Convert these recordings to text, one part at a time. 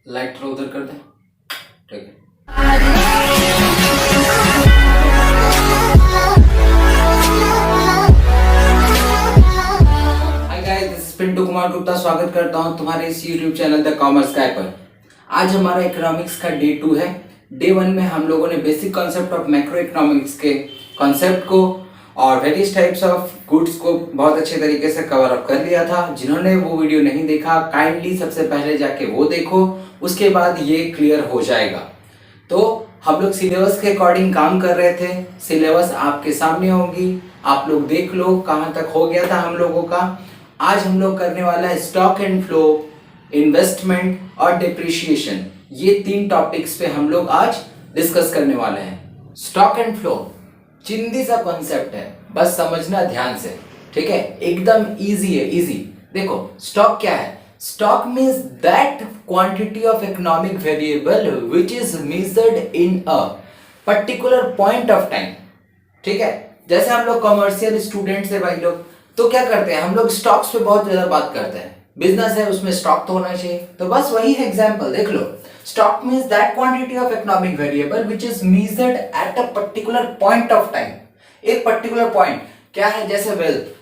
Light थोड़ा उधर कर दे। ठीक है। Hi guys, this is Pintu Kumar Gupta. स्वागत करता हूं तुम्हारे इस यूट्यूब चैनल द कॉमर्स गाय पर। आज हमारा इकोनॉमिक्स का डे 2 है। डे 1 में हम लोगों ने basic concept of macro economics के कॉन्सेप्ट को और वेरियस टाइप्स ऑफ गुड्स को बहुत अच्छे तरीके से कवर अप कर लिया था। जिन्होंने वो वीडियो नहीं देखा, काइंडली सबसे पहले जाके वो देखो, उसके बाद ये क्लियर हो जाएगा। तो हम लोग सिलेबस के अकॉर्डिंग काम कर रहे थे। सिलेबस आपके सामने होगी, आप लोग देख लो कहाँ तक हो गया था हम लोगों का। आज हम लोग करने वाला है स्टॉक एंड फ्लो, इन्वेस्टमेंट और डिप्रिशिएशन। ये 3 टॉपिक्स पे हम लोग आज डिस्कस करने वाले हैं। स्टॉक एंड फ्लो चिंदी सा कॉन्सेप्ट है, बस समझना ध्यान से, ठीक है। एकदम इजी है, इजी। देखो स्टॉक क्या है। Stock means that quantity of economic variable which is measured in a particular point of time, ठीक है। जैसे हम लोग कमर्शियल स्टूडेंट्स है भाई लोग, तो क्या करते हैं हम लोग, स्टॉक्स पे बहुत ज्यादा बात करते हैं। बिजनेस है, उसमें स्टॉक तो होना चाहिए, तो बस वही है एग्जांपल। देख लो, stock means that quantity of economic variable which is measured at a particular point of time. एक पर्टिकुलर पॉइंट क्या है, जैसे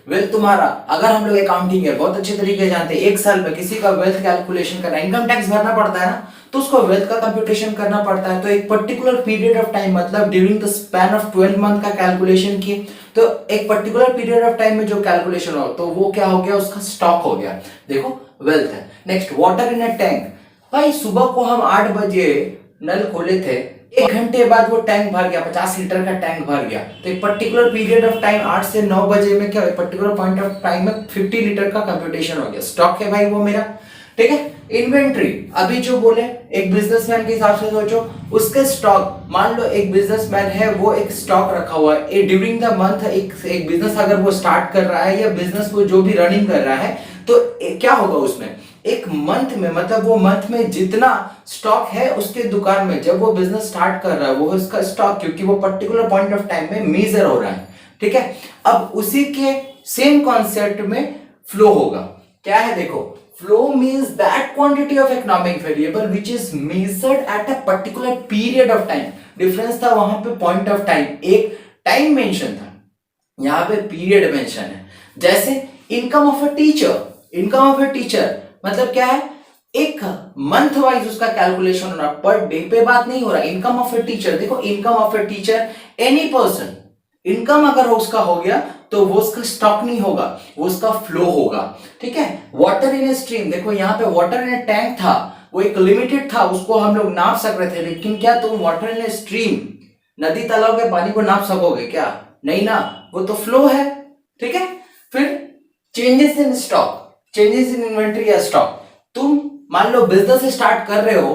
वेल्थ तुम्हारा, अगर हम लोग अकाउंटिंग है बहुत अच्छे तरीके से जानते हैं, एक साल में किसी का वेल्थ कैलकुलेशन करना, इनकम टैक्स भरना पड़ता है ना, तो उसको वेल्थ का कंप्यूटेशन करना पड़ता है। तो एक पर्टिकुलर पीरियड ऑफ टाइम, मतलब during the span of 12 month का कैलकुलेशन किए, तो एक पर्टिकुलर पीरियड ऑफ टाइम में जो कैलकुलेशन हो, तो वो क्या हो गया, उसका स्टॉक हो गया। देखो वेल्थ है। Next, water in a tank. भाई सुबह को हम 8 बजे नल खोले थे, 1 घंटे बाद वो टैंक भर गया, 50 लीटर का टैंक भर गया। तो एक पर्टिकुलर पीरियड ऑफ टाइम 8 से 9 बजे में क्या, पर्टिकुलर पॉइंट ऑफ टाइम में 50 लीटर का कंप्यूटेशन हो गया। स्टॉक है भाई वो मेरा, ठीक है। इन्वेंट्री, अभी जो बोले एक बिजनेसमैन के हिसाब से सोचो, उसके स्टॉक, मान लो एक बिजनेसमैन है, वो एक स्टॉक रखा हुआ है ड्यूरिंग द मंथ। एक बिजनेस अगर वो स्टार्ट कर रहा है या बिजनेस को जो भी रनिंग कर रहा है, तो क्या होगा उसमें, एक मंथ में, मतलब वो मंथ में जितना स्टॉक है उसके दुकान में, जब वो बिजनेस स्टार्ट कर रहा है, वो उसका स्टॉक, क्योंकि वो पर्टिकुलर पॉइंट ऑफ टाइम में मेजर हो रहा है, ठीक है। अब उसी के सेम कॉन्सेप्ट में फ्लो होगा। क्या है देखो, flow means that quantity of economic variable which is measured at a particular period of time. Difference था वहां पे पॉइंट ऑफ टाइम, एक टाइम मेंशन था, यहाँ पे पीरियड मेंशन है। जैसे income of a teacher, income of a teacher मतलब क्या है, एक मंथ वाइज उसका कैलकुलेशन हो रहा, पर डे पे बात नहीं हो रहा। इनकम ऑफ अ टीचर, देखो income of a teacher, any person, income अगर उसका हो गया तो वो उसका स्टॉक नहीं होगा, वो उसका फ्लो होगा, ठीक है। वाटर इन ए स्ट्रीम, देखो यहाँ पे वाटर इन ए टैंक था, वो एक लिमिटेड था, उसको हम लोग नाप सक रहे थे, लेकिन क्या तुम वाटर इन ए स्ट्रीम, नदी तालाब के पानी को नाप सकोगे क्या, नहीं ना, वो तो फ्लो है, ठीक है। फिर changes in stock, changes in inventory या स्टॉक। तुम मान लो बिजनेस स्टार्ट कर रहे हो,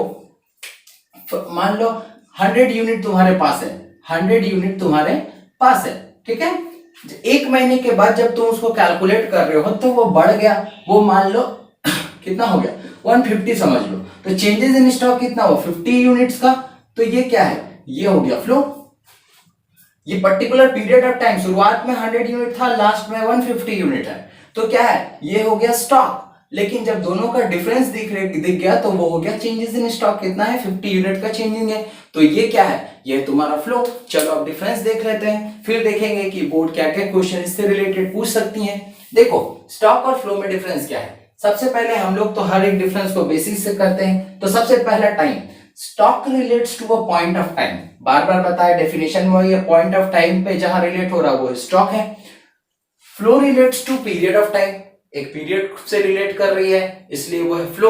मान लो 100 यूनिट तुम्हारे पास है, 100 यूनिट तुम्हारे पास है, ठीक है। 1 महीने के बाद जब तुम उसको कैलकुलेट कर रहे हो तो वो बढ़ गया, वो मान लो कितना हो गया, 150 समझ लो। तो चेंजेस इन स्टॉक कितना हो, 50 यूनिट्स का। तो ये क्या है, ये हो गया फ्लो। ये पर्टिकुलर पीरियड ऑफ टाइम, शुरुआत में 100 यूनिट था, लास्ट में 150 यूनिट है, तो क्या है, ये हो गया स्टॉक। लेकिन जब दोनों का डिफरेंस दिख गया तो वो हो गया चेंजेस इन स्टॉक, कितना है, 50 यूनिट का चेंजिंग है। तो ये क्या है, ये तुम्हारा फ्लो। चलो अब डिफरेंस देख लेते हैं, फिर देखेंगे कि बोर्ड क्या क्या क्वेश्चन इससे रिलेटेड पूछ सकती है। देखो स्टॉक और फ्लो में डिफरेंस क्या है। सबसे पहले हम लोग तो हर एक डिफरेंस को बेसिस से करते हैं। तो सबसे पहला time, stock relates to a point of time, बार बार बताया डेफिनेशन में, ये पॉइंट ऑफ टाइम पे जहां रिलेट हो रहा है वो स्टॉक है। Flow relates to period of time, एक पीरियड से रिलेट कर रही है, इसलिए वो है फ्लो,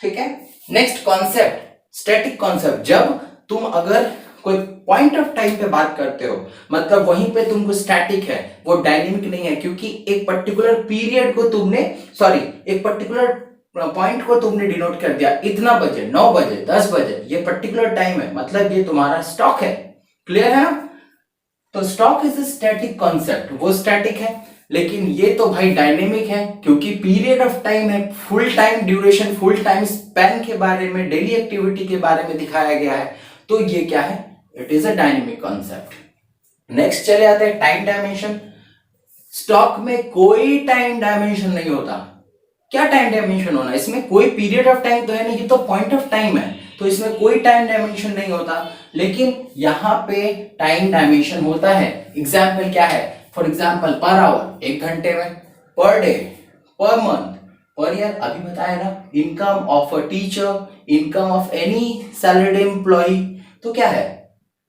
ठीक है। Next concept, static concept. जब तुम अगर कोई पॉइंट ऑफ टाइम पे बात करते हो, मतलब वहीं पे तुमको स्टैटिक है, वो डायनेमिक नहीं है, क्योंकि एक पर्टिकुलर पीरियड को तुमने, सॉरी एक पर्टिकुलर पॉइंट को तुमने डिनोट कर दिया, इतना बजे, 9 बजे, 10 बजे, ये पर्टिकुलर टाइम है, मतलब ये तुम्हारा स्टॉक है। क्लियर है ना। तो stock is a static concept, वो स्टैटिक है, लेकिन ये तो भाई डायनेमिक है, क्योंकि पीरियड ऑफ टाइम है, full time duration, full time span के बारे में, डेली एक्टिविटी के बारे में दिखाया गया है। तो ये क्या है, it is a dynamic concept. Next चले आते हैं टाइम डायमेंशन। स्टॉक में कोई टाइम डायमेंशन नहीं होता, क्या टाइम डायमेंशन होना, इसमें कोई पीरियड ऑफ टाइम तो है नहीं, ये तो पॉइंट ऑफ टाइम है, तो इसमें कोई टाइम डायमेंशन नहीं होता। लेकिन यहाँ पे टाइम डायमेंशन होता है। एग्जाम्पल क्या है? फॉर एग्जाम्पल पर आवर 1 घंटे में, per day, per month, per year. अभी बताया ना, income of a teacher, income of any salaried employ, तो क्या है?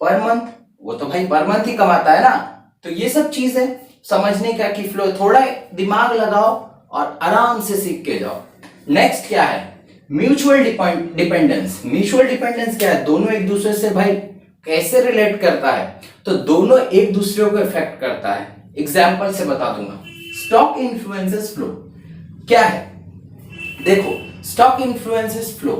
Per month. वो तो भाई पर मंथ ही कमाता है ना। तो ये सब चीज है समझने का कि फ्लो, थोड़ा दिमाग लगाओ और आराम से सीख के जाओ। नेक्स्ट क्या है? Mutual dependence. म्यूचुअल डिपेंडेंस क्या है? दोनों एक दूसरे से भाई कैसे रिलेट करता है? तो दोनों एक दूसरे को इफेक्ट करता है। एग्जाम्पल से बता दूंगा। Stock influences flow. क्या है? देखो, स्टॉक इन्फ्लुएंसेस फ्लो।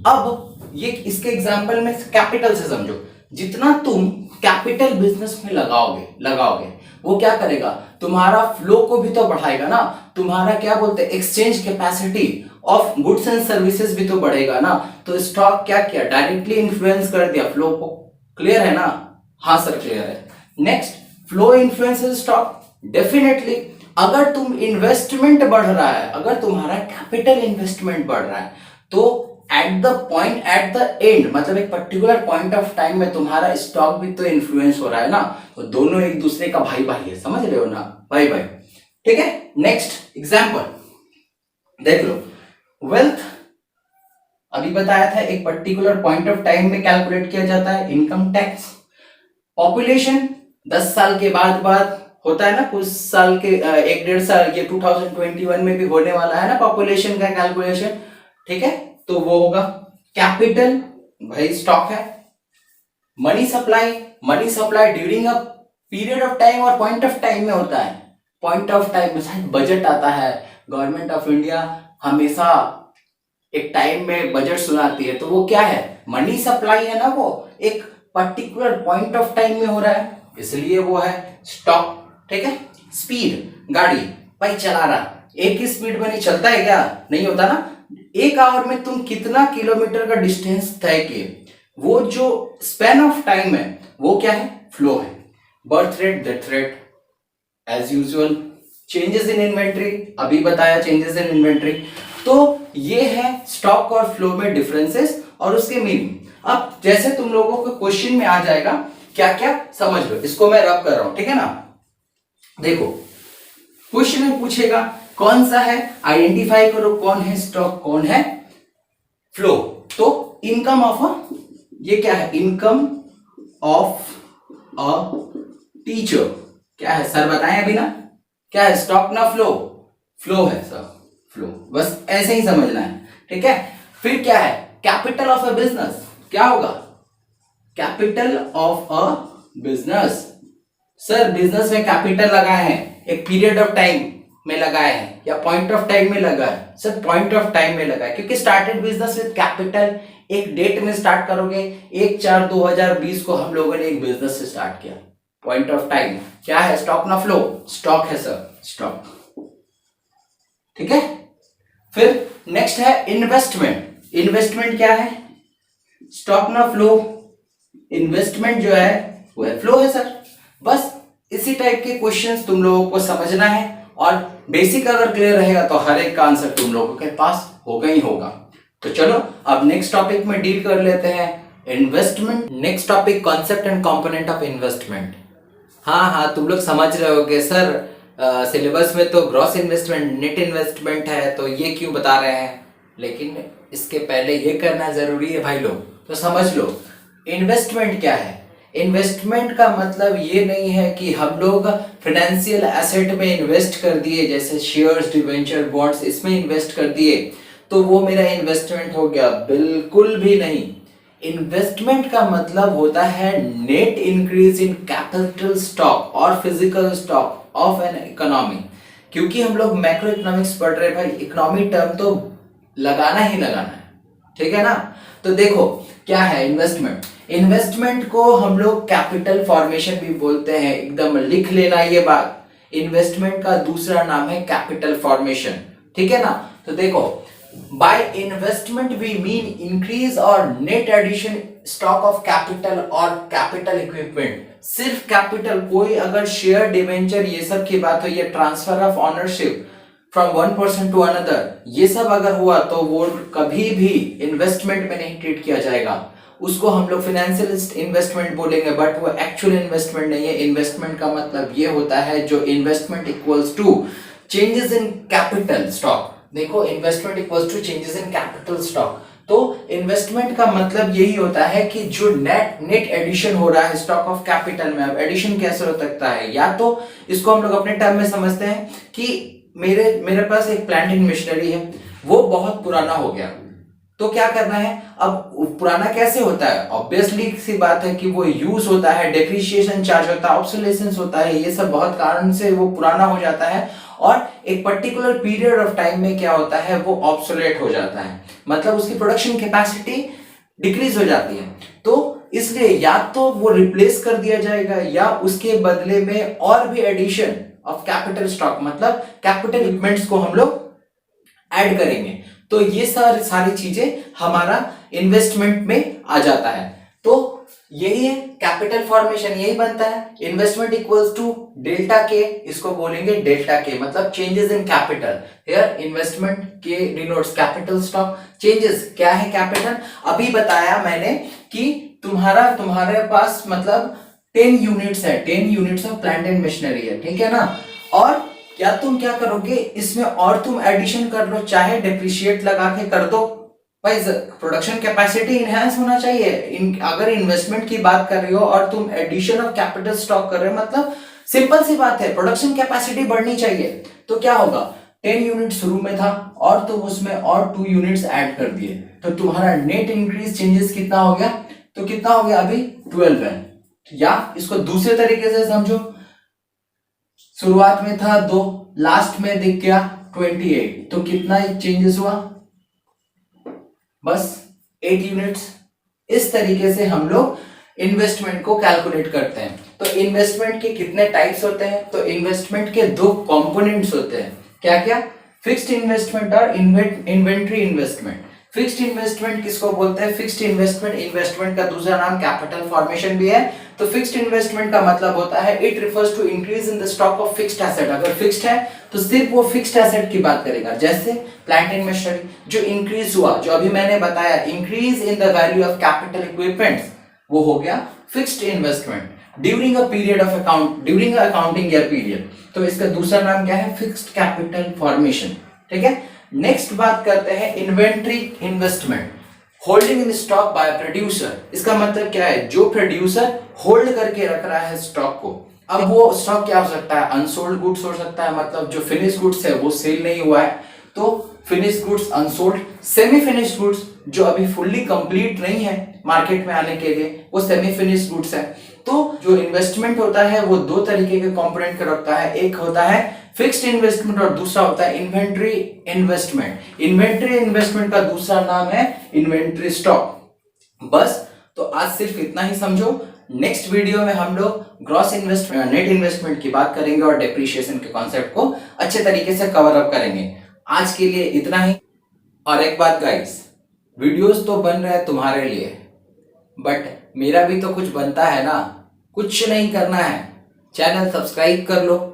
अब ये इसके एग्जाम्पल में कैपिटल से समझो। जितना तुम कैपिटल बिजनेस में लगाओगे वो क्या करेगा? तुम्हारा फ्लो को भी तो बढ़ाएगा ना। तुम्हारा क्या बोलते हैं, exchange capacity of goods and services भी तो बढ़ेगा ना। तो स्टॉक क्या किया? डायरेक्टली इन्फ्लुएंस कर दिया फ्लो को। क्लियर है ना? हाँ सर क्लियर है। Next, flow influences stock. Definitely अगर तुम इन्वेस्टमेंट बढ़ रहा है, अगर तुम्हारा कैपिटल इन्वेस्टमेंट बढ़ रहा है, तो एट द एंड, मतलब एक पर्टिकुलर पॉइंट ऑफ टाइम में तुम्हारा स्टॉक भी तो इन्फ्लुएंस हो रहा है ना। तो दोनों एक दूसरे का भाई भाई है, समझ रहे हो ना? भाई भाई। ठीक है। नेक्स्ट एग्जाम्पल देख लो। वेल्थ अभी बताया था, एक पर्टिकुलर पॉइंट ऑफ टाइम में कैलकुलेट किया जाता है। Income tax. पॉपुलेशन 10 साल के बाद होता है ना, कुछ साल के 1-1.5 साल, ये 2021 में भी होने वाला है ना पॉपुलेशन का कैलकुलेशन। ठीक है, तो वो होगा। कैपिटल भाई स्टॉक है। Money supply during a period of time और पॉइंट ऑफ टाइम में होता है। पॉइंट ऑफ टाइम में शायद बजट आता है। गवर्नमेंट ऑफ इंडिया हमेशा एक टाइम में बजट सुनाती है, तो वो क्या है? मनी सप्लाई है ना, वो एक पर्टिकुलर पॉइंट ऑफ टाइम में हो रहा है, इसलिए वो है स्टॉक। ठीक है। स्पीड, गाड़ी भाई चला रहा, एक ही स्पीड में नहीं चलता है क्या? नहीं होता ना। 1 आवर में तुम कितना किलोमीटर का डिस्टेंस तय किए, वो जो स्पैन ऑफ टाइम है वो क्या है? फ्लो है। Birth rate, death rate, as usual. Changes in inventory, अभी बताया चेंजेस इन इन्वेंट्री। तो ये है स्टॉक और फ्लो में डिफरेंसेस और उसके मीनिंग। अब जैसे तुम लोगों को क्वेश्चन में आ जाएगा क्या क्या, समझ लो। इसको मैं रब कर रहा हूं, ठीक है ना? देखो, क्वेश्चन में पूछेगा कौन सा है, आइडेंटिफाई करो कौन है स्टॉक, कौन है फ्लो। तो इनकम ऑफ अ, ये क्या है? इनकम ऑफ अ टीचर क्या है सर? बताएं अभी ना। क्या है? स्टॉक ना फ्लो? फ्लो है सर, फ्लो। बस ऐसे ही समझना है। ठीक है। फिर क्या है? कैपिटल ऑफ अ बिजनेस क्या होगा? Capital of a business. Sir business में कैपिटल लगाए हैं, एक पीरियड ऑफ टाइम में लगाए हैं या पॉइंट ऑफ टाइम में लगा है? सर पॉइंट ऑफ टाइम में लगा है, क्योंकि स्टार्टेड बिजनेस विद कैपिटल। एक डेट में स्टार्ट करोगे, 1/4/2020 को हम लोगों ने एक बिजनेस से स्टार्ट किया। पॉइंट ऑफ टाइम क्या है? स्टॉक ना फ्लो? स्टॉक है सर, स्टॉक। ठीक है। फिर नेक्स्ट है इन्वेस्टमेंट। इन्वेस्टमेंट क्या है? स्टॉक ना फ्लो? इन्वेस्टमेंट जो है वो है फ्लो है सर। बस इसी टाइप के क्वेश्चंस तुम लोगों को समझना है, और बेसिक अगर क्लियर रहेगा तो हर एक का आंसर तुम लोगों के पास होगा ही होगा। तो चलो अब नेक्स्ट टॉपिक में डील कर लेते हैं, investment. Next topic, concept and component of investment. हाँ, तुम लोग समझ रहे होगे सर सिलेबस में तो ग्रॉस इन्वेस्टमेंट, नेट इन्वेस्टमेंट है, तो ये क्यों बता रहे हैं? लेकिन इसके पहले ये करना जरूरी है भाई लोग, तो समझ लो इन्वेस्टमेंट क्या है। इन्वेस्टमेंट का मतलब ये नहीं है कि हम लोग फाइनेंशियल एसेट में इन्वेस्ट कर दिए, जैसे शेयर्स, डिबेंचर, बॉन्ड्स, इसमें इन्वेस्ट कर दिए तो वो मेरा इन्वेस्टमेंट हो गया, बिल्कुल भी नहीं। इन्वेस्टमेंट का मतलब होता है net increase in capital stock और physical stock of an economy. क्योंकि हम लोग मैक्रो इकोनॉमिक्स पढ़ रहे हैं भाई, इकोनॉमी टर्म तो लगाना ही लगाना है, ठीक है ना? तो देखो क्या है इन्वेस्टमेंट। इन्वेस्टमेंट को हम लोग कैपिटल फॉर्मेशन भी बोलते हैं, एकदम लिख लेना ये बात। इन्वेस्टमेंट का दूसरा नाम है कैपिटल फॉर्मेशन, ठीक है ना? तो देखो, by investment we mean increase और net addition stock of capital और कैपिटल इक्विपमेंट। सिर्फ कैपिटल, कोई अगर शेयर, डिवेंचर ये सब की बात हो, ये transfer of ownership, from one person to another, ये सब अगर हुआ तो वो कभी भी इन्वेस्टमेंट में नहीं ट्रीट किया जाएगा। उसको हम लोग फाइनेंशियल इन्वेस्टमेंट बोलेंगे, बट वो एक्चुअल इन्वेस्टमेंट नहीं है। इन्वेस्टमेंट का मतलब ये होता है जो investment equals to changes in capital stock. देखो, investment equals to changes in capital stock. तो इन्वेस्टमेंट का मतलब यही होता है कि जो नेट एडिशन हो रहा है स्टॉक ऑफ कैपिटल में। अब एडिशन कैसे हो सकता है, या तो इसको हम लोग अपने टर्म में समझते हैं कि मेरे पास एक प्लांट एंड मशीनरी है, वो बहुत पुराना हो गया, तो क्या करना है। अब पुराना कैसे होता है, ऑब्वियसली सी बात है कि वो यूज होता है, डेप्रिसिएशन चार्ज होता है, ऑब्सोलेसेंस होता है, ये सब बहुत कारण से वो पुराना हो जाता है और एक पर्टिकुलर पीरियड ऑफ टाइम में क्या होता है, वो ऑब्सोलेट हो जाता है, मतलब उसकी प्रोडक्शन कैपेसिटी डिक्रीज हो जाती है। तो इसलिए या तो वो रिप्लेस कर दिया जाएगा या उसके बदले में और भी एडिशन ऑफ कैपिटल स्टॉक, मतलब कैपिटल इक्विपमेंट्स को हम लोग ऐड करेंगे। तो ये सारी चीजें हमारा इन्वेस्टमेंट में आ जाता है। तो यही है कैपिटल फॉर्मेशन, यही बनता है इन्वेस्टमेंट इक्वल्स टू डेल्टा के, इसको बोलेंगे डेल्टा के, मतलब changes in capital. Here investment के डिनोट्स कैपिटल स्टॉक, चेंजेस क्या है कैपिटल। अभी बताया मैंने कि तुम्हारे पास मतलब 10 यूनिट्स है, 10 units of plant and machinery है, ठीक है ना। और क्या तुम क्या करोगे इसमें, और तुम एडिशन कर लो, चाहे डेप्रिशिएट लगा के कर दो भाई, प्रोडक्शन कैपेसिटी इनहेंस होना चाहिए। अगर इन्वेस्टमेंट की बात कर रहे हो और तुम एडिशन ऑफ कैपिटल स्टॉक कर रहे हो, मतलब सिंपल सी बात है, प्रोडक्शन कैपेसिटी बढ़नी चाहिए। तो क्या होगा, 10 यूनिट शुरू में था और तुम उसमें और 2 यूनिट्स ऐड कर दिए, तो तुम्हारा नेट इंक्रीज चेंजेस कितना हो गया, तो कितना हो गया, अभी 12 है। या इसको दूसरे तरीके से समझो, शुरुआत में था 2, लास्ट में दिख गया 28, तो कितना चेंजेस हुआ, बस 8 यूनिट्स। इस तरीके से हम लोग इन्वेस्टमेंट को कैलकुलेट करते हैं। तो इन्वेस्टमेंट के कितने टाइप्स होते हैं, तो इन्वेस्टमेंट के 2 कंपोनेंट्स होते हैं, क्या क्या, फिक्स्ड इन्वेस्टमेंट और इन्वेंट्री इन्वेस्टमेंट। फिक्स्ड इन्वेस्टमेंट किसको बोलते हैं, फिक्स्ड इन्वेस्टमेंट का दूसरा नाम कैपिटल फॉर्मेशन भी है। तो फिक्स्ड इन्वेस्टमेंट का मतलब होता है it refers to increase in the stock of fixed asset. अगर फिक्स्ड है तो सिर्फ वो फिक्स्ड एसेट की बात करेगा, जैसे प्लांट एंड मशीनरी जो इंक्रीज हुआ, जो अभी मैंने बताया increase in the value of capital equipments, वो हो गया fixed investment during a period of during accounting year period. तो इसका दूसरा नाम क्या है, फिक्स्ड कैपिटल फॉर्मेशन, ठीक है। नेक्स्ट बात करते हैं inventory investment, holding in stock by producer. इसका मतलब क्या है, जो प्रोड्यूसर होल्ड करके रख रहा है स्टॉक को। अब वो स्टॉक क्या हो सकता है, अनसोल्ड गुड्स हो सकता है, मतलब जो फिनिश गुड्स है वो सेल नहीं हुआ है, तो finish goods unsold. Semi finished goods जो अभी फुल्ली कंप्लीट नहीं है मार्केट में आने के लिए, वो सेमी फिनिश्ड गुड्स है। तो जो इन्वेस्टमेंट होता है वो 2 तरीके के कंपोनेंट का रखता है, एक होता है फिक्स्ड इन्वेस्टमेंट और दूसरा होता है इन्वेंट्री इन्वेस्टमेंट। इन्वेंट्री इन्वेस्टमेंट का दूसरा नाम है इन्वेंट्री स्टॉक। बस, तो आज सिर्फ इतना ही समझो। नेक्स्ट वीडियो में हम लोग ग्रॉस इन्वेस्टमेंट, नेट इन्वेस्टमेंट की बात करेंगे और डेप्रिसिएशन के कॉन्सेप्ट को अच्छे तरीके से कवर अप करेंगे। आज के लिए इतना ही। और एक बात गाइस, वीडियोस तो बन रहे हैं तुम्हारे लिए, बट मेरा भी तो कुछ बनता है ना। कुछ नहीं करना है, चैनल सब्सक्राइब कर लो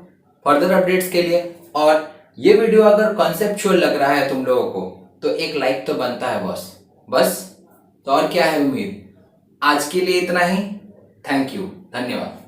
फर्दर अपडेट्स के लिए, और ये वीडियो अगर कॉन्सेप्चुअल लग रहा है तुम लोगों को तो एक लाइक तो बनता है बस। तो और क्या है उम्मीद। आज के लिए इतना ही। थैंक यू, धन्यवाद।